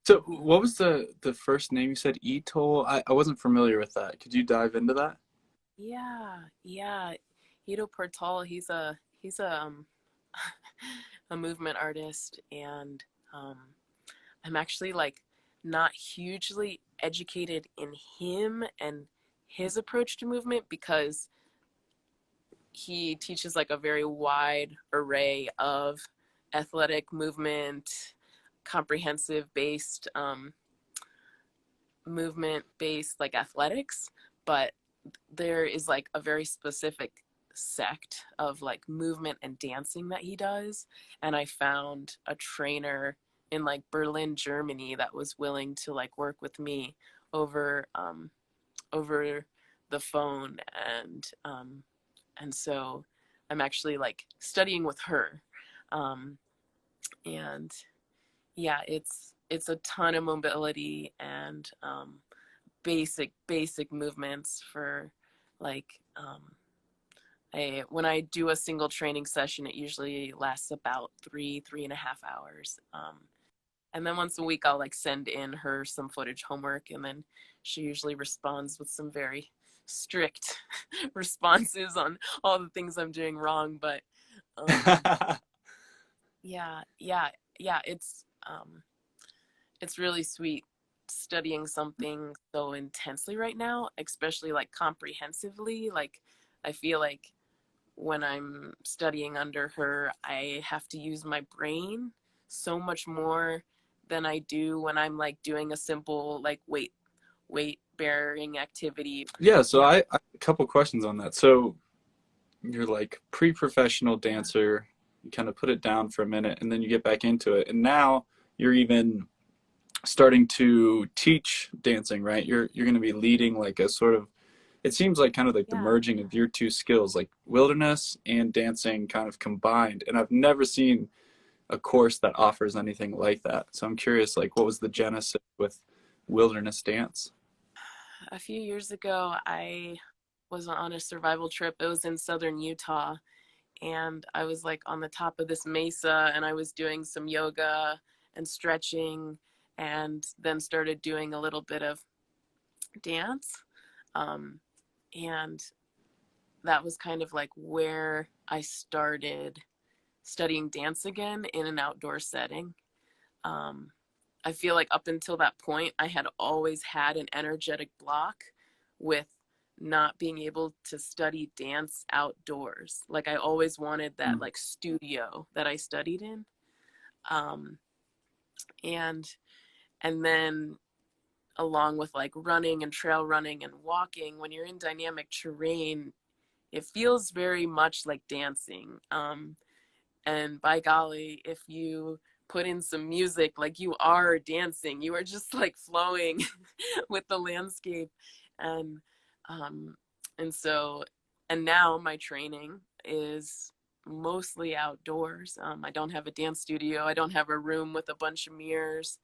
Speaker 6: So what was the first name you said? Ito? I wasn't familiar with that. Could you dive into that?
Speaker 7: Yeah. Ito Portal, he's a a movement artist, and I'm actually like not hugely educated in him and his approach to movement because he teaches like a very wide array of athletic movement, comprehensive based movement based like athletics, but there is like a very specific sect of like movement and dancing that he does, and I found a trainer in like Berlin, Germany that was willing to like work with me over over the phone, and so I'm actually like studying with her, and yeah, it's a ton of mobility and basic movements for like when I do a single training session, it usually lasts about 3.5 hours. And then once a week, I'll like send in her some footage homework, and then she usually responds with some very strict responses on all the things I'm doing wrong. But yeah, it's really sweet studying something so intensely right now, especially like comprehensively. Like I feel like when I'm studying under her, I have to use my brain so much more than I do when I'm like doing a simple like weight bearing activity.
Speaker 6: Yeah, so I have a couple questions on that. So you're like pre-professional dancer, you kind of put it down for a minute and then you get back into it. And now you're even starting to teach dancing, right? You're going to be leading like a sort of, it seems like kind of like the merging of your two skills, like wilderness and dancing kind of combined. And I've never seen a course that offers anything like that. So I'm curious, like, what was the genesis with wilderness dance?
Speaker 7: A few years ago, I was on a survival trip. It was in southern Utah, and I was like on the top of this mesa, and I was doing some yoga and stretching, and then started doing a little bit of dance. And that was kind of like where I started studying dance again in an outdoor setting. I feel like up until that point, I had always had an energetic block with not being able to study dance outdoors. Like I always wanted that like studio that I studied in. And then along with like running and trail running and walking, when you're in dynamic terrain, it feels very much like dancing. And by golly, if you put in some music, like you are dancing, you are just like flowing with the landscape. And so, and now my training is mostly outdoors. I don't have a dance studio. I don't have a room with a bunch of mirrors.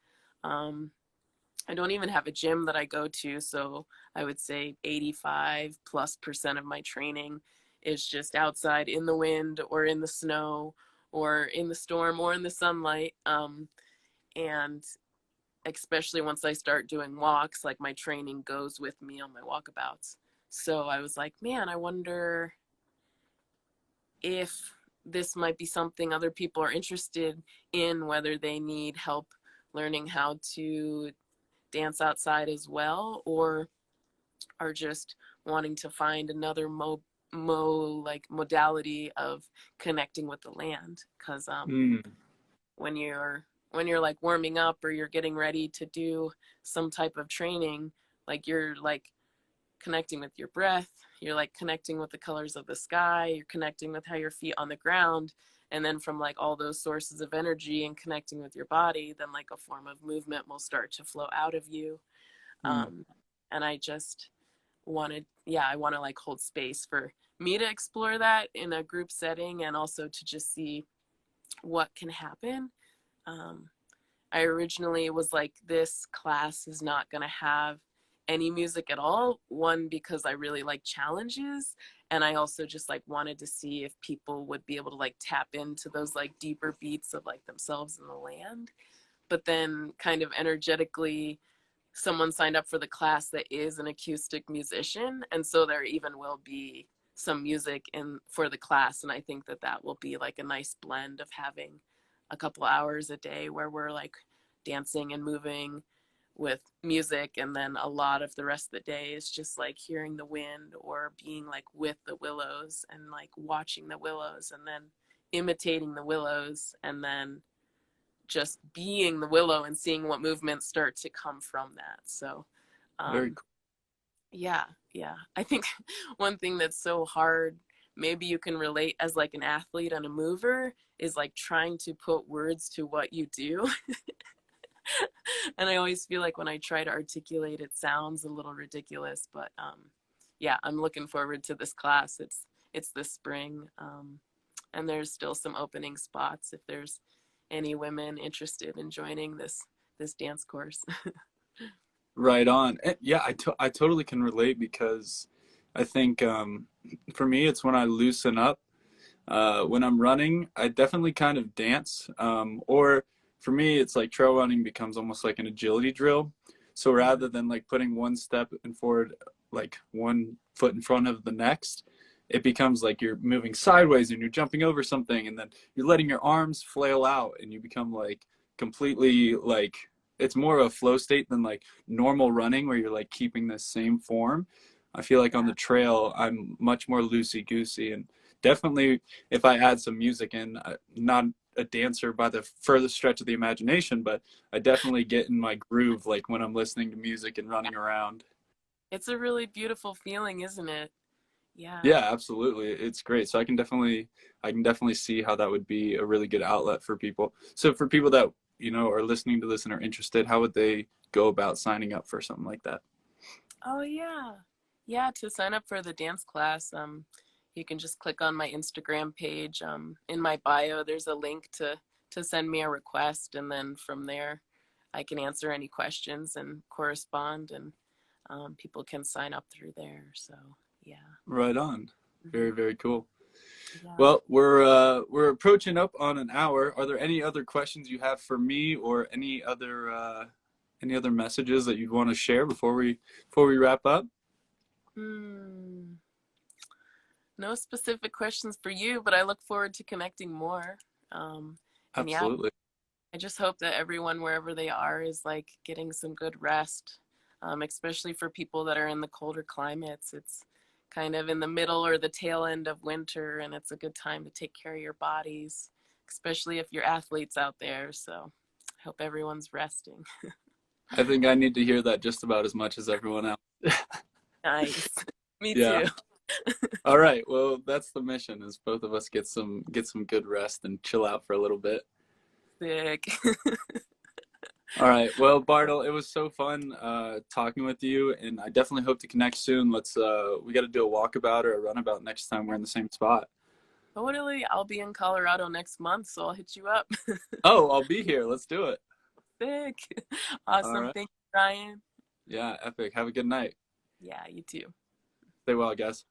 Speaker 7: I don't even have a gym that I go to. So I would say 85+% of my training is just outside in the wind or in the snow or in the storm or in the sunlight. And especially once I start doing walks, like my training goes with me on my walkabouts. So I was like, man, I wonder if this might be something other people are interested in, whether they need help learning how to dance outside as well, or are just wanting to find another modality of connecting with the land. Because when you're like warming up or you're getting ready to do some type of training, like you're like connecting with your breath, you're like connecting with the colors of the sky, you're connecting with how your feet on the ground, and then from like all those sources of energy and connecting with your body, then like a form of movement will start to flow out of you. And I just I want to like hold space for me to explore that in a group setting, and also to just see what can happen. I originally was like, this class is not going to have any music at all. One, because I really like challenges, and I also just like wanted to see if people would be able to like tap into those like deeper beats of like themselves and the land. But then kind of energetically, someone signed up for the class that is an acoustic musician, and so there even will be some music in for the class. And I think that that will be like a nice blend of having a couple hours a day where we're like dancing and moving with music, and then a lot of the rest of the day is just like hearing the wind or being like with the willows and like watching the willows and then imitating the willows, and then just being the willow and seeing what movements start to come from that. So
Speaker 6: Very cool.
Speaker 7: yeah, I think one thing that's so hard, maybe you can relate as like an athlete and a mover, is like trying to put words to what you do. And I always feel like when I try to articulate, it sounds a little ridiculous, but yeah, I'm looking forward to this class. It's this spring, and there's still some opening spots if there's any women interested in joining this dance course.
Speaker 6: Right on. Yeah, I totally can relate, because I think for me, it's when I loosen up. When I'm running, I definitely kind of dance. Or for me, it's like trail running becomes almost like an agility drill. So rather than like putting one step in forward, like one foot in front of the next, it becomes like you're moving sideways and you're jumping over something, and then you're letting your arms flail out, and you become like completely like, it's more of a flow state than like normal running where you're like keeping the same form. I feel like on the trail, I'm much more loosey-goosey, and definitely if I add some music in, not a dancer by the furthest stretch of the imagination, but I definitely get in my groove like when I'm listening to music and running around.
Speaker 7: It's a really beautiful feeling, isn't it? Yeah.
Speaker 6: Yeah, absolutely. It's great. So I can definitely see how that would be a really good outlet for people. So for people that, are listening to this and are interested, how would they go about signing up for something like that?
Speaker 7: Oh yeah. Yeah, to sign up for the dance class, you can just click on my Instagram page. In my bio, there's a link to send me a request, and then from there, I can answer any questions and correspond, and people can sign up through there. So yeah.
Speaker 6: Right on. Very, very cool.
Speaker 7: Yeah.
Speaker 6: Well, we're approaching up on an hour. Are there any other questions you have for me, or any other messages that you'd want to share before we wrap up?
Speaker 7: No specific questions for you, but I look forward to connecting more.
Speaker 6: Absolutely.
Speaker 7: Yeah, I just hope that everyone, wherever they are, is like getting some good rest, especially for people that are in the colder climates. It's kind of in the middle or the tail end of winter, and it's a good time to take care of your bodies, especially if you're athletes out there. So I hope everyone's resting.
Speaker 6: I think I need to hear that just about as much as everyone else.
Speaker 7: Nice. Me
Speaker 6: Yeah.
Speaker 7: too.
Speaker 6: All right. Well, that's the mission, is both of us get some good rest and chill out for a little bit.
Speaker 7: Sick.
Speaker 6: All right. Well, Bartle, it was so fun talking with you, and I definitely hope to connect soon. We got to do a walkabout or a runabout next time we're in the same spot.
Speaker 7: Totally. I'll be in Colorado next month, so I'll hit you up.
Speaker 6: Oh, I'll be here. Let's do it.
Speaker 7: Sick. Awesome.
Speaker 6: All right.
Speaker 7: Thank you, Ryan.
Speaker 6: Yeah, epic. Have a good night.
Speaker 7: Yeah, you too.
Speaker 6: Stay well, guys.